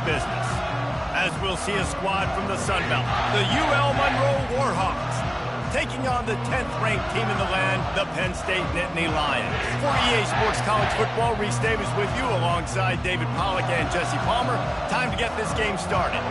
business, as we'll see a squad from the Sun Belt, the Monroe Warhawks, taking on the 10th-ranked team in the land, the Penn State Nittany Lions. For EA Sports College Football, Reese Davis with you alongside David Pollack and Jesse Palmer. Time to get this game started.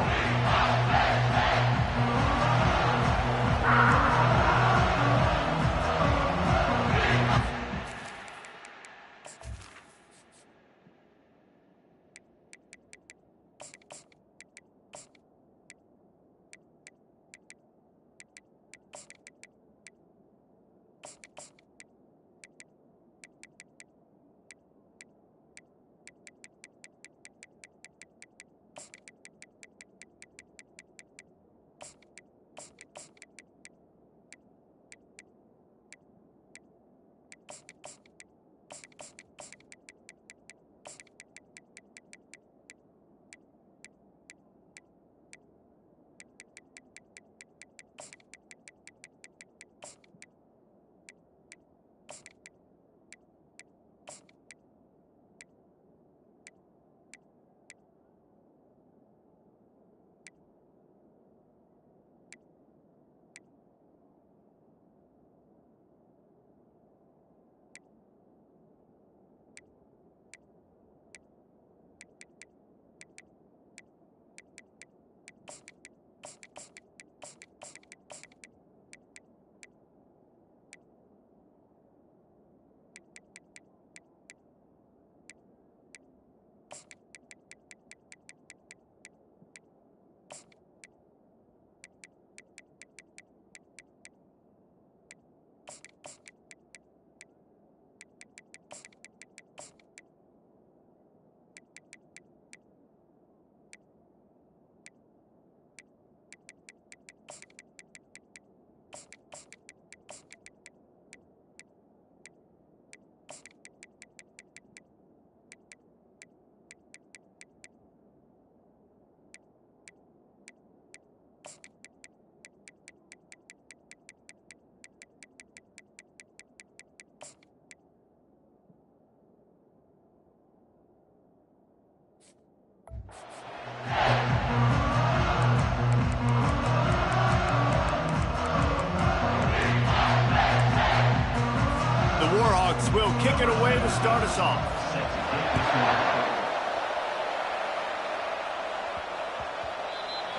Will kick it away to start us off.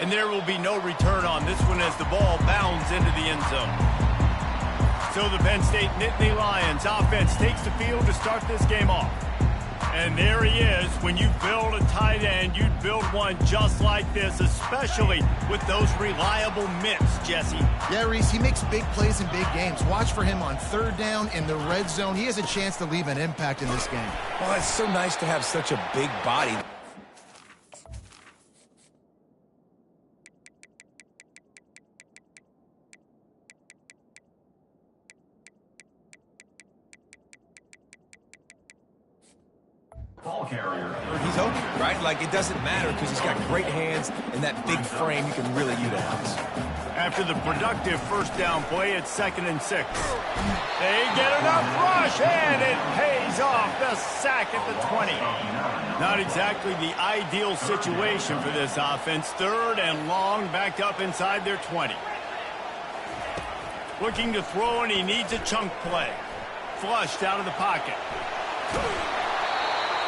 And there will be no return on this one as the ball bounds into the end zone. So the Penn State Nittany Lions offense takes the field to start this game off. And there he is. When you build a tight end, you'd build one just like this, especially with those reliable mitts, Jesse. Yeah, Reese, he makes big plays in big games. Watch for him on third down in the red zone. He has a chance to leave an impact in this game. Well, it's so nice to have such a big body. Carrier. He's open, right? Like, it doesn't matter because he's got great hands and that big frame you can really utilize. After the productive first down play, it's 2nd and 6. They get enough rush, and it pays off. The sack at the 20. Not exactly the ideal situation for this offense. 3rd and long, backed up inside their 20. Looking to throw, and he needs a chunk play. Flushed out of the pocket.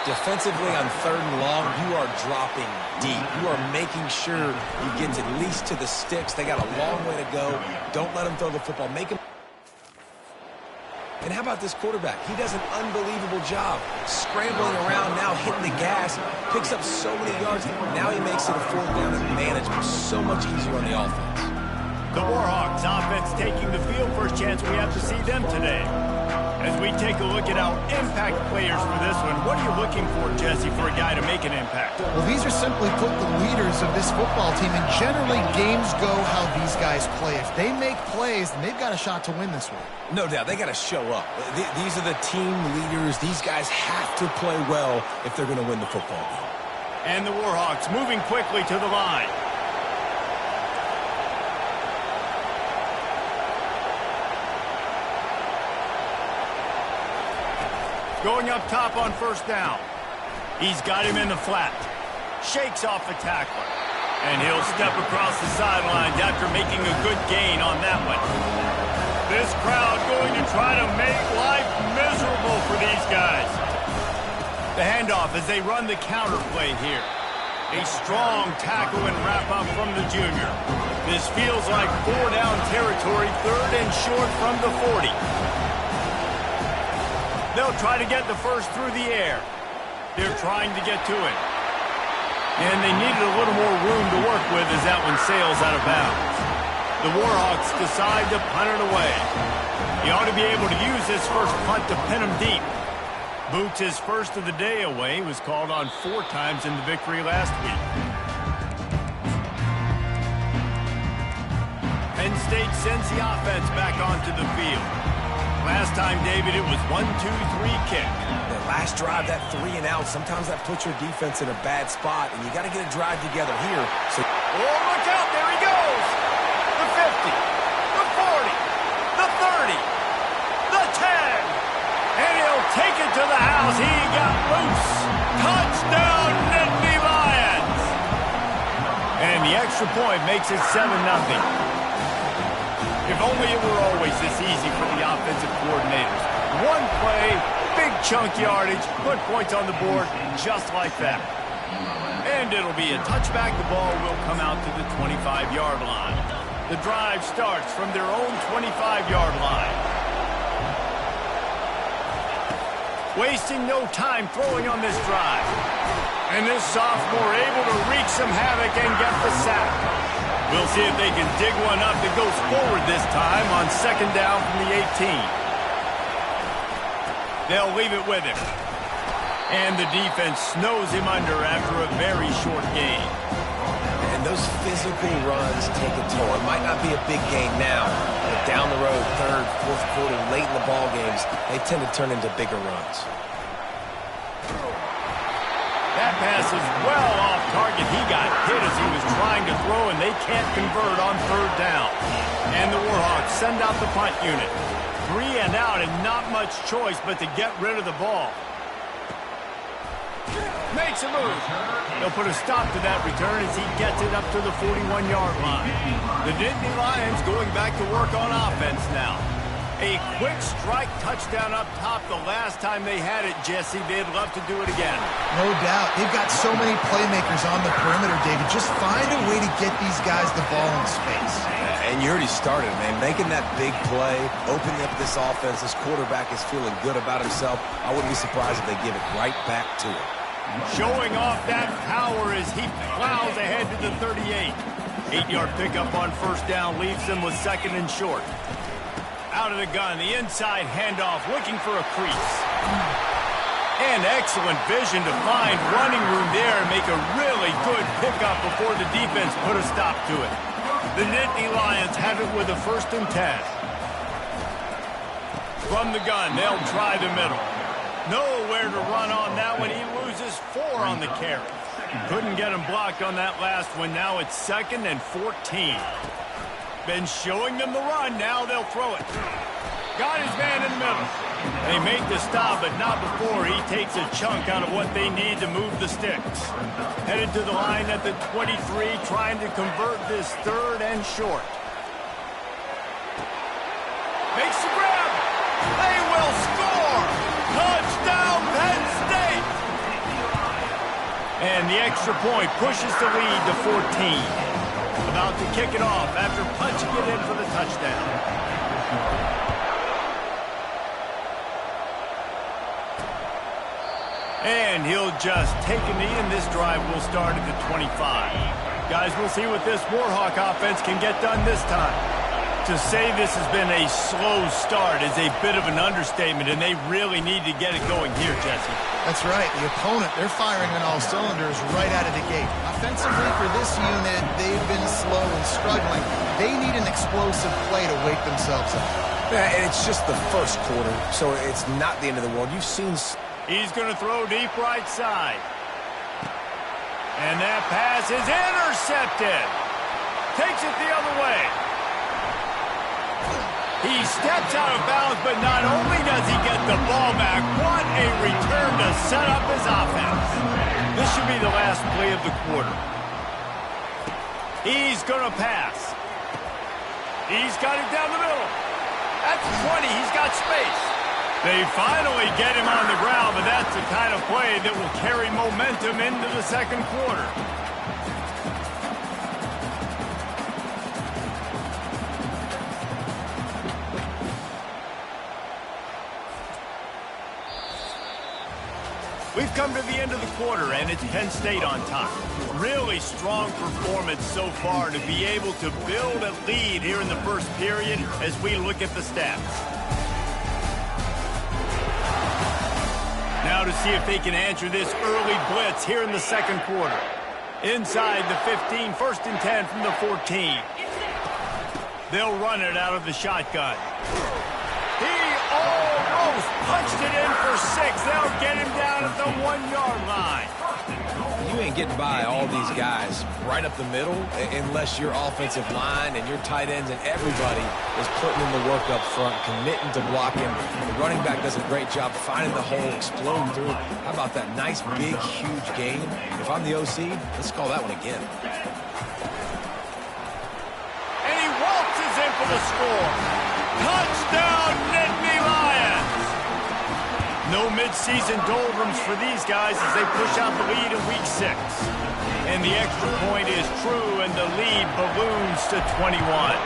Defensively on 3rd and long, you are dropping deep. You are making sure you get at least to the sticks. They got a long way to go. Don't let them throw the football. Make them. And how about this quarterback? He does an unbelievable job scrambling around, now hitting the gas, picks up so many yards. Now he makes it a 4th down and management so much easier on the offense. The Warhawks offense taking the field. First chance we have to see them today. As we take a look at our impact players for this one, what are you looking for, Jesse, for a guy to make an impact? Well, these are simply put the leaders of this football team, and generally games go how these guys play. If they make plays, then they've got a shot to win this one. No doubt. They got to show up. These are the team leaders. These guys have to play well if they're going to win the football game. And the Warhawks moving quickly to the line. Going up top on 1st down. He's got him in the flat. shakes off a tackler. And he'll step across the sidelines after making a good gain on that one. This crowd going to try to make life miserable for these guys. The handoff as they run the counter play here. A strong tackle and wrap-up from the junior. This feels like 4-down territory, 3rd and short from the 40. They'll try to get the first through the air. They're trying to get to it. And they needed a little more room to work with as that one sails out of bounds. The Warhawks decide to punt it away. He ought to be able to use this first punt to pin him deep. Boots his first of the day away. Was called on 4 times in the victory last week. Penn State sends the offense back onto the field. Last time, David, it was 1-2-3 kick. The last drive, that 3 and out, sometimes that puts your defense in a bad spot, and you got to get a drive together here. So, oh, look out, there he goes! The 50, the 40, the 30, the 10, and he'll take it to the house. He got loose. Touchdown, Nittany Lions! And the extra point makes it 7-0. If only it were always this easy for the offensive coordinators. One play, big chunk yardage, put points on the board just like that. And it'll be a touchback. The ball will come out to the 25-yard line. The drive starts from their own 25-yard line. Wasting no time throwing on this drive. And this sophomore able to wreak some havoc and get the sack. We'll see if they can dig one up that goes forward this time on 2nd down from the 18. They'll leave it with him. And the defense snows him under after a very short gain. And those physical runs take a toll. It might not be a big gain now, but down the road, 3rd, 4th quarter, late in the ball games, they tend to turn into bigger runs. That pass is well off target. He got hit as he was trying to throw, and they can't convert on 3rd down. And the Warhawks send out the punt unit. 3 and out and not much choice but to get rid of the ball. Makes a move. They'll put a stop to that return as he gets it up to the 41-yard line. The Nittany Lions going back to work on offense now. A quick strike touchdown up top the last time they had it, Jesse. They'd love to do it again. No doubt. They've got so many playmakers on the perimeter, David. Just find a way to get these guys the ball in space. And you already started, man. Making that big play, opening up this offense. This quarterback is feeling good about himself. I wouldn't be surprised if they give it right back to him. Showing off that power as he plows ahead to the 38. 8-yard pickup on 1st down leaves them with 2nd and short. Out of the gun, the inside handoff, looking for a crease. And excellent vision to find running room there and make a really good pickup before the defense put a stop to it. The Nittany Lions have it with a 1st and 10. From the gun, they'll try the middle. Nowhere to run on that one. He loses 4 on the carry. Couldn't get him blocked on that last one. Now it's 2nd and 14. Been showing them the run. Now they'll throw it. Got his man in the middle. They make the stop, but not before he takes a chunk out of what they need to move the sticks. Headed to the line at the 23, trying to convert this 3rd and short. Makes the grab. They will score. Touchdown, Penn State. And the extra point pushes the lead to 14. About to kick it off after punching it in for the touchdown. And he'll just take a knee, and this drive will start at the 25. Guys, we'll see what this Warhawk offense can get done this time. To say this has been a slow start is a bit of an understatement, and they really need to get it going here, Jesse. That's right. The opponent, they're firing on all cylinders right out of the gate. Offensively for this unit, they've been slow and struggling. They need an explosive play to wake themselves up. Yeah, and it's just the 1st quarter, so it's not the end of the world. You've seen... He's going to throw deep right side. And that pass is intercepted. Takes it the other way. He steps out of bounds, but not only does he get the ball back, what a return to set up his offense. This should be the last play of the quarter. He's going to pass. He's got it down the middle. At the 20, he's got space. They finally get him on the ground, but that's the kind of play that will carry momentum into the second quarter. We've come to the end of the quarter, and it's Penn State on top. Really strong performance so far to be able to build a lead here in the first period as we look at the stats. Now to see if they can answer this early blitz here in the second quarter. Inside the 15, 1st and 10 from the 14. They'll run it out of the shotgun. He almost punched it in for 6. They'll get him down at the 1-yard line. You ain't getting by all these guys right up the middle unless your offensive line and your tight ends and everybody is putting in the work up front, committing to blocking. The running back does a great job finding the hole, exploding through. How about that nice, big, huge gain? If I'm the OC, let's call that one again. And he waltzes in for the score. Touchdown, Nittany Lions! No midseason doldrums for these guys as they push out the lead in Week 6. And the extra point is true, and the lead balloons to 21.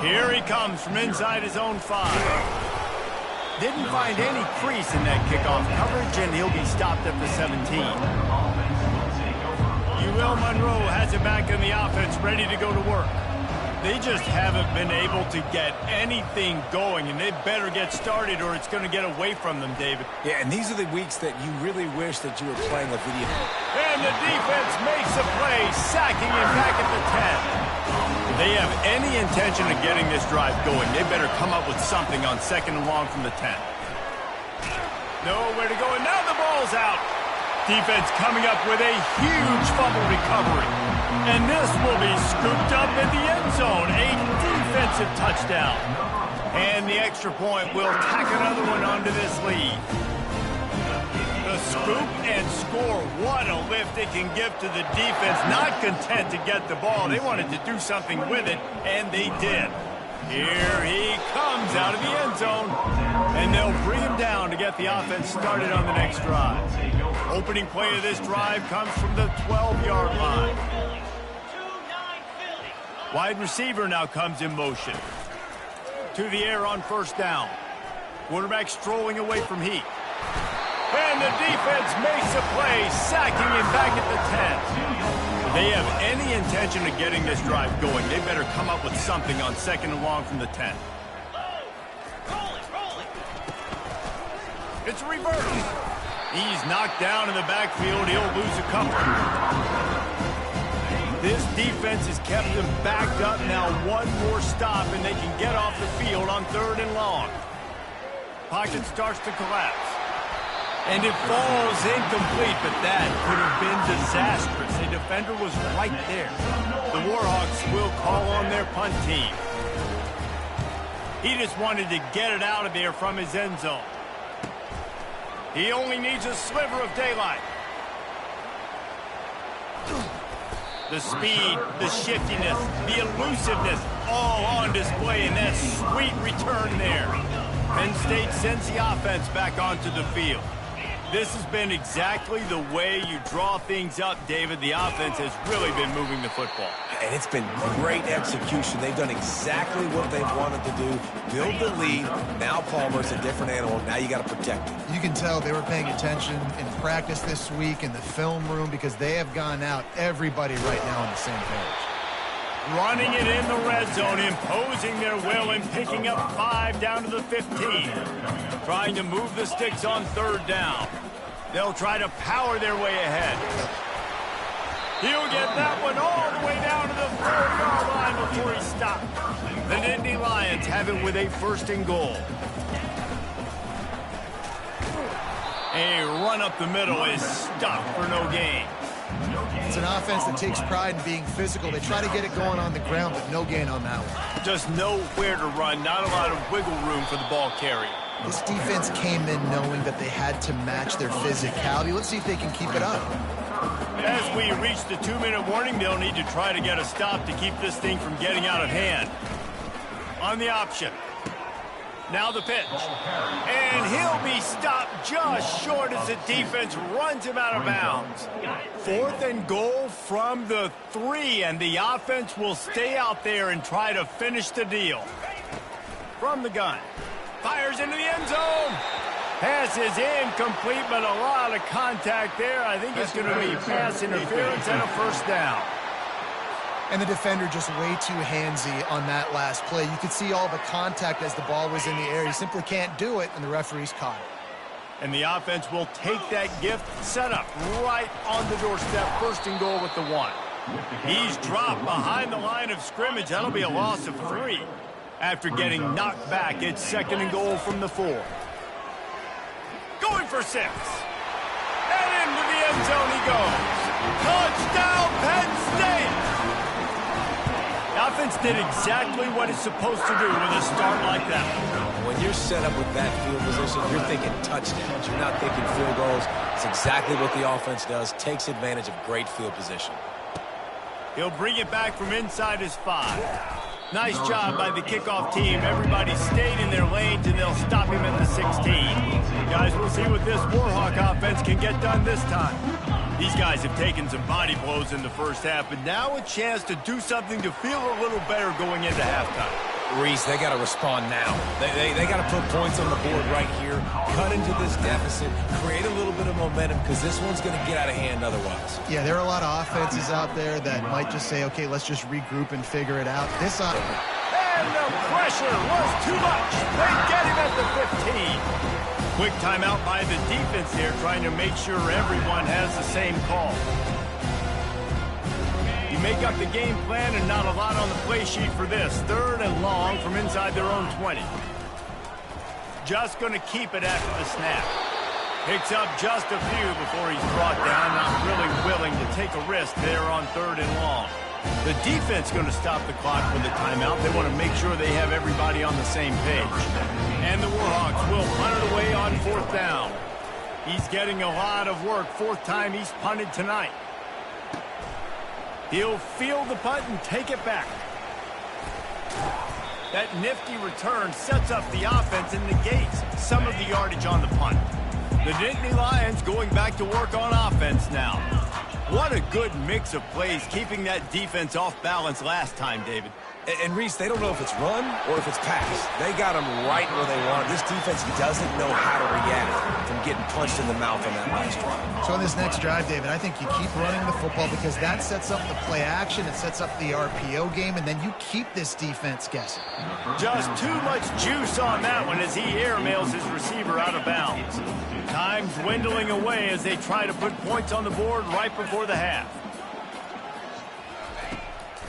Here he comes from inside his own 5. Didn't find any crease in that kickoff coverage, and he'll be stopped at the 17. UL Monroe has it back in the offense, ready to go to work. They just haven't been able to get anything going, and they better get started or it's going to get away from them, David. Yeah, and these are the weeks that you really wish that you were playing a video. And the defense makes a play, sacking him back at the 10. If they have any intention of getting this drive going, they better come up with something on 2nd and long from the 10. Nowhere to go, and now the ball's out. Defense coming up with a huge fumble recovery. And this will be scooped up in the end zone. A defensive touchdown. And the extra point will tack another one onto this lead. The scoop and score. What a lift it can give to the defense. Not content to get the ball. They wanted to do something with it, and they did. Here he comes out of the end zone. And they'll bring him down to get the offense started on the next drive. Opening play of this drive comes from the 12-yard line. Wide receiver now comes in motion. To the air on 1st down. Quarterback strolling away from Heat. And the defense makes a play, sacking him back at the 10. If they have any intention of getting this drive going, they better come up with something on 2nd and long from the 10. It's a reverse. He's knocked down in the backfield. He'll lose a couple. This defense has kept them backed up. Now one more stop, and they can get off the field on 3rd and long. Pocket starts to collapse. And it falls incomplete, but that could have been disastrous. The defender was right there. The Warhawks will call on their punt team. He just wanted to get it out of there from his end zone. He only needs a sliver of daylight. The speed, the shiftiness, the elusiveness, all on display in that sweet return there. Penn State sends the offense back onto the field. This has been exactly the way you draw things up, David. The offense has really been moving the football. And it's been great execution. They've done exactly what they've wanted to do. Build the lead. Now Palmer's a different animal. Now you got to protect him. You can tell they were paying attention in practice this week in the film room because they have gone out, everybody right now on the same page. Running it in the red zone, imposing their will and picking up 5 down to the 15. Trying to move the sticks on 3rd down. They'll try to power their way ahead. He'll get that one all the way down to the 4-yard line before he stopped. The Nittany Lions have it with a 1st and goal. A run up the middle is stopped for no gain. It's an offense that takes pride in being physical. They try to get it going on the ground, but no gain on that one. Just nowhere to run, not a lot of wiggle room for the ball carrier. This defense came in knowing that they had to match their physicality. Let's see if they can keep it up. As we reach the 2-minute warning, they'll need to try to get a stop to keep this thing from getting out of hand. On the option. Now the pitch. And he'll be stopped just short as the defense runs him out of bounds. 4th and goal from the 3, and the offense will stay out there and try to finish the deal. From the gun. Fires into the end zone. Pass is incomplete, but a lot of contact there. I think it's going to be pass interference and a first down. And the defender just way too handsy on that last play. You could see all the contact as the ball was in the air. He simply can't do it, and the referee's caught it. And the offense will take that gift set up right on the doorstep. 1st and goal with the 1. He's dropped behind the line of scrimmage. That'll be a loss of 3. After getting knocked back, it's 2nd and goal from the 4. Going for 6. And into the end zone he goes. Touchdown, Penn State! The offense did exactly what it's supposed to do with a start like that. When you're set up with that field position, you're thinking touchdowns. You're not thinking field goals. It's exactly what the offense does. Takes advantage of great field position. He'll bring it back from inside his 5. Nice job by the kickoff team. Everybody stayed in their lanes, and they'll stop him at the 16. Guys, we'll see what this Warhawk offense can get done this time. These guys have taken some body blows in the first half, but now a chance to do something to feel a little better going into halftime. Reese, they got to respond now. They got to put points on the board right here, cut into this deficit, create a little bit of momentum, because this one's going to get out of hand otherwise. Yeah, there are a lot of offenses out there that might just say, okay, let's just regroup and figure it out. This and the pressure was too much. They get him at the 15. Quick timeout by the defense here, trying to make sure everyone has the same call. You make up the game plan and not a lot on the play sheet for this. 3rd and long from inside their own 20. Just going to keep it after the snap. Picks up just a few before he's brought down. Not really willing to take a risk there on 3rd and long. The defense going to stop the clock with a timeout. They want to make sure they have everybody on the same page. And the Warhawks will punt it away on 4th down. He's getting a lot of work. 4th time he's punted tonight. He'll field the punt and take it back. That nifty return sets up the offense and negates some of the yardage on the punt. The Nittany Lions going back to work on offense now. What a good mix of plays, keeping that defense off balance last time, David. And Reese, they don't know if it's run or if it's pass. They got them right where they want. This defense doesn't know how to react from getting punched in the mouth on that last drive. So on this next drive, David, I think you keep running the football because that sets up the play action, it sets up the RPO game, and then you keep this defense guessing. Just too much juice on that one as he airmails his receiver out of bounds. Time dwindling away as they try to put points on the board right before the half.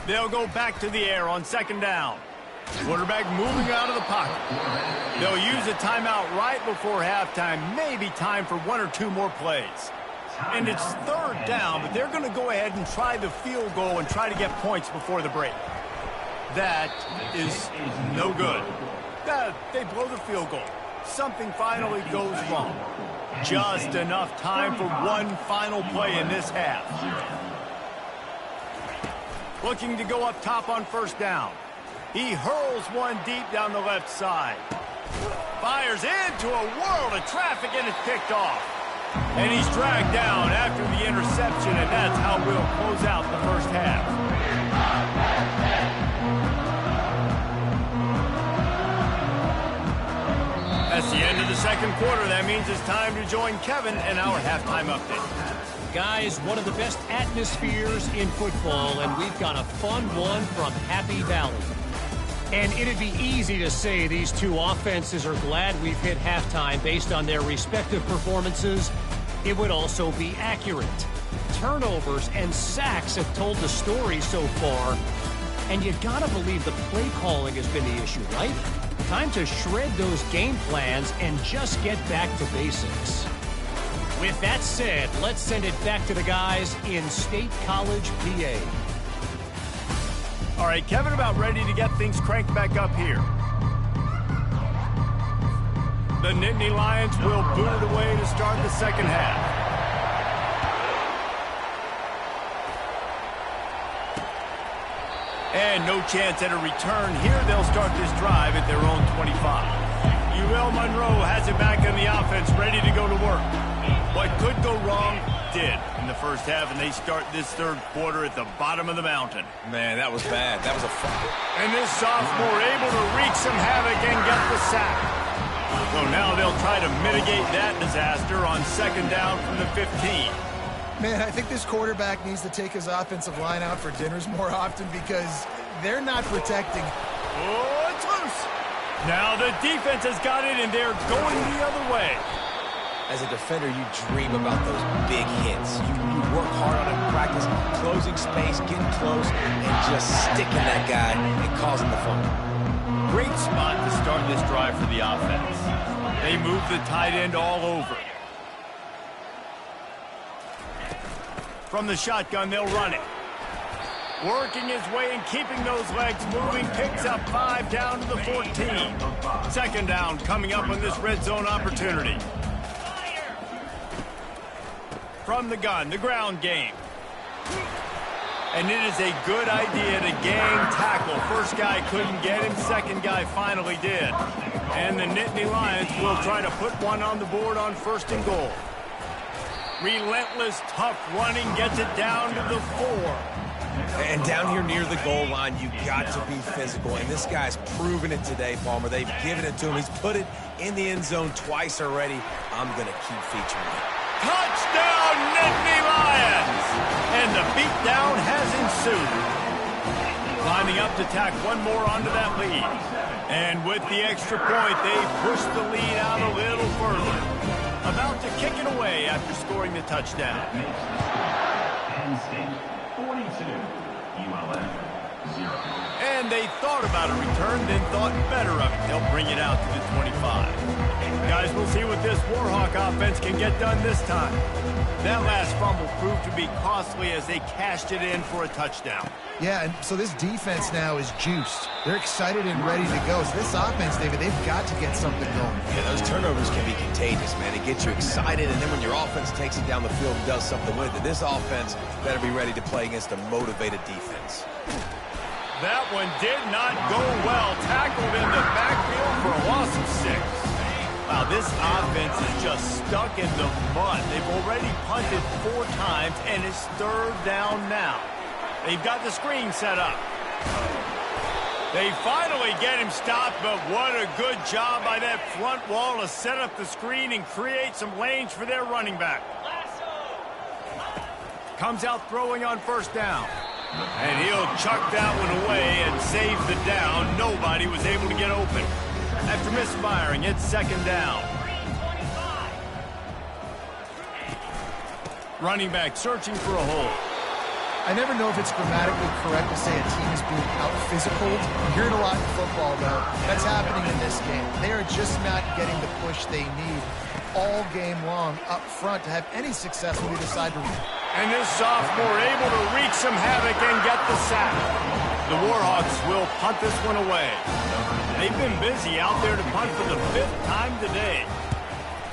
They'll go back to the air on 2nd down. Quarterback moving out of the pocket. They'll use a timeout right before halftime. Maybe time for 1 or 2 more plays. And it's 3rd down, but they're going to go ahead and try the field goal and try to get points before the break. That is no good. They blow the field goal. Something finally goes wrong. Just enough time for one final play in this half. Looking to go up top on 1st down. He hurls one deep down the left side. Fires into a world of traffic, and it's picked off. And he's dragged down after the interception, and that's how we'll close out the first half. That's the end of the 2nd quarter. That means it's time to join Kevin in our halftime update. Guys, one of the best atmospheres in football, and we've got a fun one from Happy Valley. And it'd be easy to say these two offenses are glad we've hit halftime based on their respective performances. It would also be accurate. Turnovers and sacks have told the story so far. And you gotta believe the play calling has been the issue, right? Time to shred those game plans and just get back to basics. With that said, let's send it back to the guys in State College, PA. All right, Kevin about ready to get things cranked back up here. The Nittany Lions will boot it away to start the second half. And no chance at a return here. They'll start this drive at their own 25. UL Monroe has it back in the offense, ready to go to work. What could go wrong did in the first half, and they start this third quarter at the bottom of the mountain. Man, that was bad. That was a fun. And this sophomore able to wreak some havoc and get the sack. So now they'll try to mitigate that disaster on second down from the 15. Man, I think this quarterback needs to take his offensive line out for dinners more often because they're not protecting. Oh, it's loose. Now the defense has got it, and they're going the other way. As a defender, you dream about those big hits. You work hard on it in practice, closing space, getting close, and just sticking that guy and causing the fumble. Great spot to start this drive for the offense. They move the tight end all over. From the shotgun, they'll run it. Working his way and keeping those legs moving. Picks up 5 down to the 14. Second down coming up on this red zone opportunity. From the gun, the ground game. And it is a good idea to gang tackle. First guy couldn't get him. Second guy finally did. And the Nittany Lions will try to put one on the board on first and goal. Relentless, tough running gets it down to the 4. And down here near the goal line, you got to be physical. And this guy's proven it today, Palmer. They've given it to him. He's put it in the end zone twice already. I'm going to keep featuring it. Touchdown, Nittany Lions! And the beatdown has ensued. Lining up to tack one more onto that lead. And with the extra point, they push the lead out a little further. About to kick it away after scoring the touchdown. Penn State 42, ULM 0. And they thought about a return, then thought better of it. They'll bring it out to the 25. Guys, we'll see what this Warhawk offense can get done this time. That last fumble proved to be costly as they cashed it in for a touchdown. Yeah, and so this defense now is juiced. They're excited and ready to go. So this offense, David, they've got to get something going. Yeah, those turnovers can be contagious, man. It gets you excited, and then when your offense takes it down the field and does something with it, this offense better be ready to play against a motivated defense. That one did not go well. Tackled in the backfield for a loss of 6. Wow, this offense is just stuck in the mud. They've already punted 4 times, and it's third down now. They've got the screen set up. They finally get him stopped, but what a good job by that front wall to set up the screen and create some lanes for their running back. Comes out throwing on first down. And he'll chuck that one away and save the down. Nobody was able to get open. After misfiring, it's second down. Running back searching for a hole. I never know if it's grammatically correct to say a team is being out-physicaled. You hear it a lot in football, though. That's happening in this game. They are just not getting the push they need all game long up front to have any success when they decide to. And this sophomore able to wreak some havoc and get the sack. The Warhawks will punt this one away. They've been busy out there to punt for the 5th time today.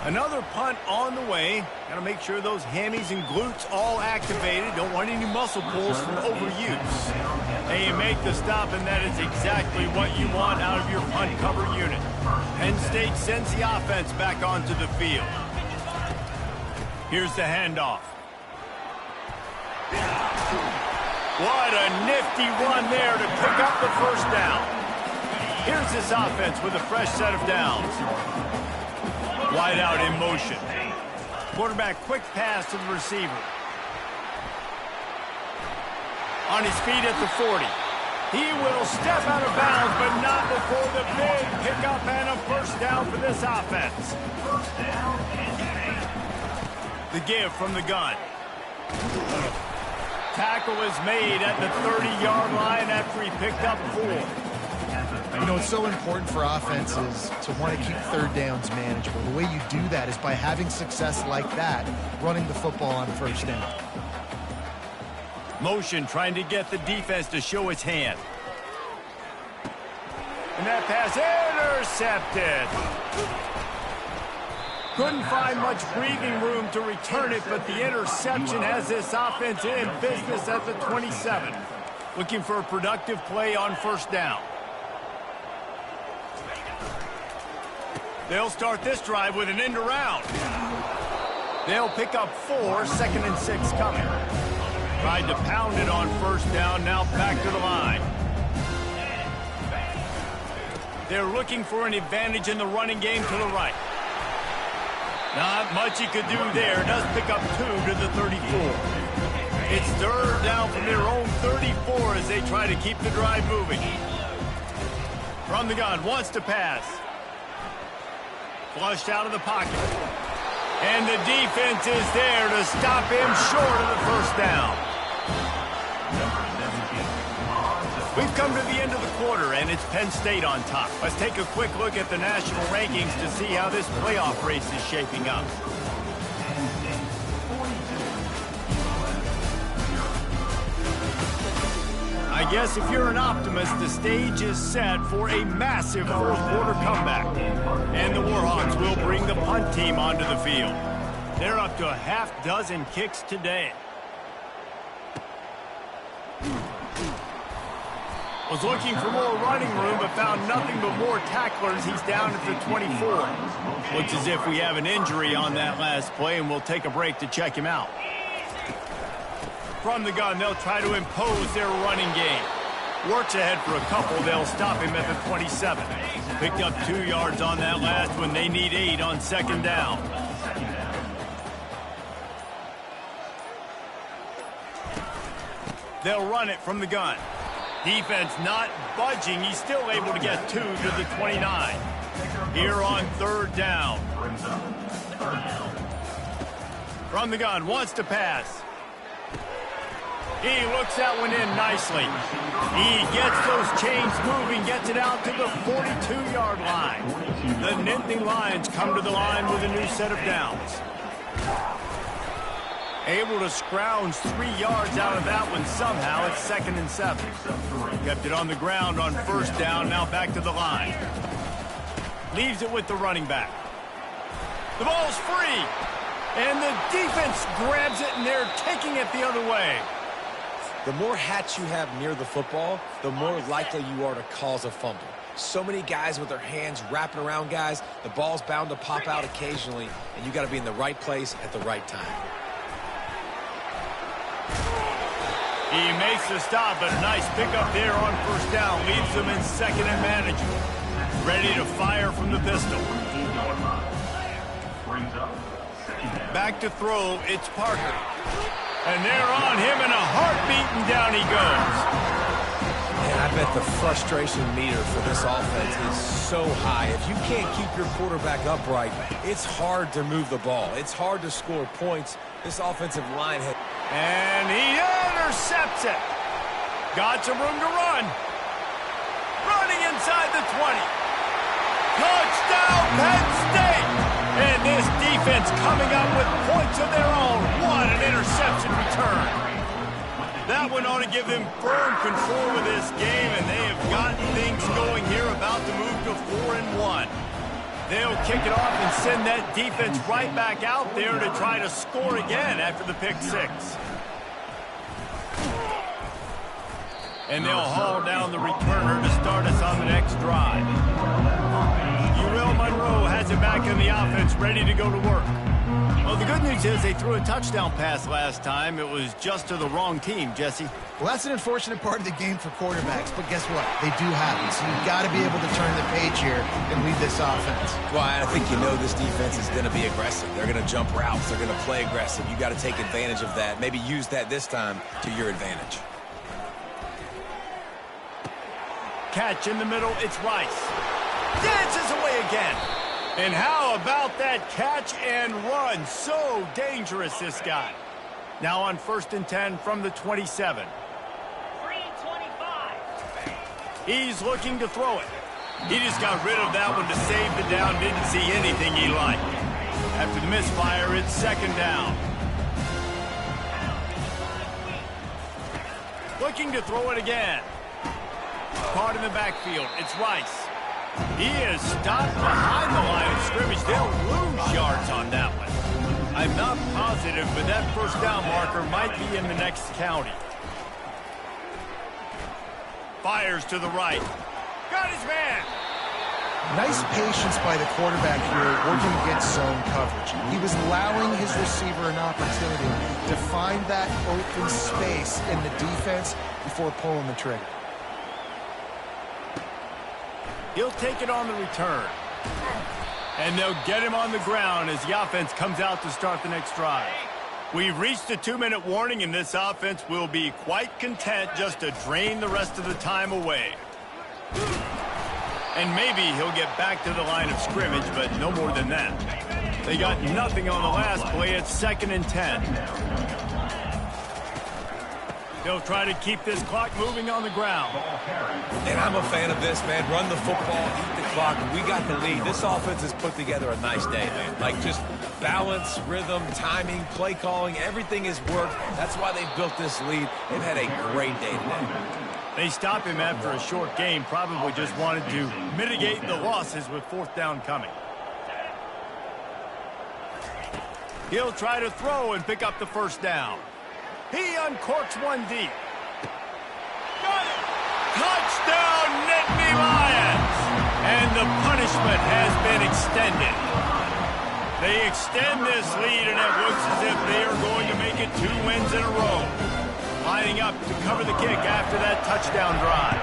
Another punt on the way. Got to make sure those hammies and glutes all activated. Don't want any muscle pulls from overuse. And you make the stop, and that is exactly what you want out of your punt cover unit. Penn State sends the offense back onto the field. Here's the handoff. What a nifty run there to pick up the first down. Here's this offense with a fresh set of downs. Wide out in motion. Quarterback quick pass to the receiver. On his feet at the 40. He will step out of bounds, but not before the big pickup and a first down for this offense. The give from the gun. Tackle is made at the 30-yard line after he picked up 4. You know, it's so important for offenses to want to keep third downs manageable. The way you do that is by having success like that, running the football on first down. Motion trying to get the defense to show its hand. And that pass intercepted. Couldn't find much breathing room to return it, but the interception has this offense in business at the 27. Looking for a productive play on first down. They'll start this drive with an end around. They'll pick up 4, 2nd and 6 coming. Tried to pound it on first down, now back to the line. They're looking for an advantage in the running game to the right. Not much he could do there. Does pick up 2 to the 34. It's third down from their own 34 as they try to keep the drive moving. From the gun, wants to pass. Flushed out of the pocket. And the defense is there to stop him short of the first down. We've come to the end of the quarter, and it's Penn State on top. Let's take a quick look at the national rankings to see how this playoff race is shaping up. I guess if you're an optimist, the stage is set for a massive fourth-quarter comeback. And the Warhawks will bring the punt team onto the field. They're up to a half-dozen kicks today. Was looking for more running room, but found nothing but more tacklers. He's down at the 24. Looks as if we have an injury on that last play, and we'll take a break to check him out. From the gun, they'll try to impose their running game. Works ahead for a couple. They'll stop him at the 27. Picked up 2 yards on that last one. They need 8 on second down. They'll run it from the gun. Defense not budging. He's still able to get 2 to the 29. Here on third down. From the gun, wants to pass. He looks that one in nicely. He gets those chains moving, gets it out to the 42-yard line. The Nittany Lions come to the line with a new set of downs. Able to scrounge 3 yards out of that one somehow. It's 2nd and 7. Kept it on the ground on first down, now back to the line. Leaves it with the running back. The ball's free. And the defense grabs it, and they're taking it the other way. The more hats you have near the football, the more likely you are to cause a fumble. So many guys with their hands wrapping around guys, the ball's bound to pop out occasionally, and you got to be in the right place at the right time. He makes the stop, but a nice pickup there on first down. Leaves them in 2nd and manageable. Ready to fire from the pistol. Back to throw, it's Parker. And they're on him in a heartbeat, and down he goes. Man, I bet the frustration meter for this offense is so high. If you can't keep your quarterback upright, it's hard to move the ball. It's hard to score points. This offensive line has... And he intercepts it. Got some room to run. Running inside the 20. Touchdown, Penn State! And this defense coming up with points of their own. What an interception return. That one ought to give them firm control of this game, and they have gotten things going here, about to move to 4-1. They'll kick it off and send that defense right back out there to try to score again after the pick 6. And they'll haul down the returner to start us on the next drive. ULM has it back in the offense, ready to go to work. Well, the good news is they threw a touchdown pass last time. It was just to the wrong team, Jesse. Well, that's an unfortunate part of the game for quarterbacks, but guess what? They do happen, so you've got to be able to turn the page here and lead this offense. Well, I think you know this defense is going to be aggressive. They're going to jump routes. They're going to play aggressive. You got to take advantage of that. Maybe use that this time to your advantage. Catch in the middle, it's Rice. Dances away again. And how about that catch and run? So dangerous, this guy. Now on 1st and 10 from the 27. 3:25. He's looking to throw it. He just got rid of that one to save the down. Didn't see anything he liked. After the misfire, it's second down. Looking to throw it again. Caught in the backfield. It's Rice. He is stopped behind the line of scrimmage. They'll lose yards on that one. I'm not positive, but that first down marker might be in the next county. Fires to the right. Got his man. Nice patience by the quarterback here working against zone coverage. He was allowing his receiver an opportunity to find that open space in the defense before pulling the trigger. He'll take it on the return. And they'll get him on the ground as the offense comes out to start the next drive. We've reached the 2-minute warning, and this offense will be quite content just to drain the rest of the time away. And maybe he'll get back to the line of scrimmage, but no more than that. They got nothing on the last play. It's 2nd and 10. They'll try to keep this clock moving on the ground. And I'm a fan of this, man. Run the football, eat the clock, and we got the lead. This offense has put together a nice day, man. Like just balance, rhythm, timing, play calling, everything has worked. That's why they built this lead. They've had a great day today. They stop him after a short game, probably just wanted to mitigate the losses with 4th down coming. He'll try to throw and pick up the first down. He uncorks one deep. Got it! Touchdown, Nittany Lions! And the punishment has been extended. They extend this lead, and it looks as if they are going to make it 2 wins in a row. Lining up to cover the kick after that touchdown drive.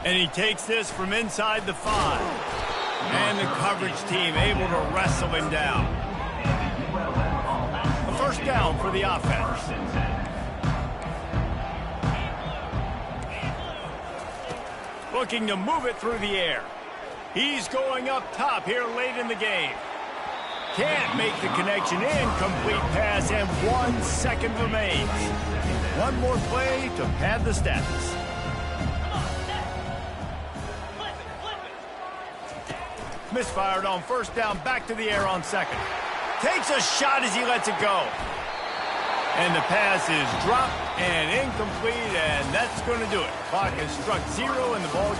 And he takes this from inside the 5. And the coverage team able to wrestle him down. A first down for the offense. Looking to move it through the air. He's going up top here late in the game. Can't make the connection. Incomplete pass, and 1 second remains. One more play to pad the stats. Misfired on first down, back to the air on second. Takes a shot as he lets it go. And the pass is dropped and incomplete, and that's going to do it. Clock has struck 0 in the ball game.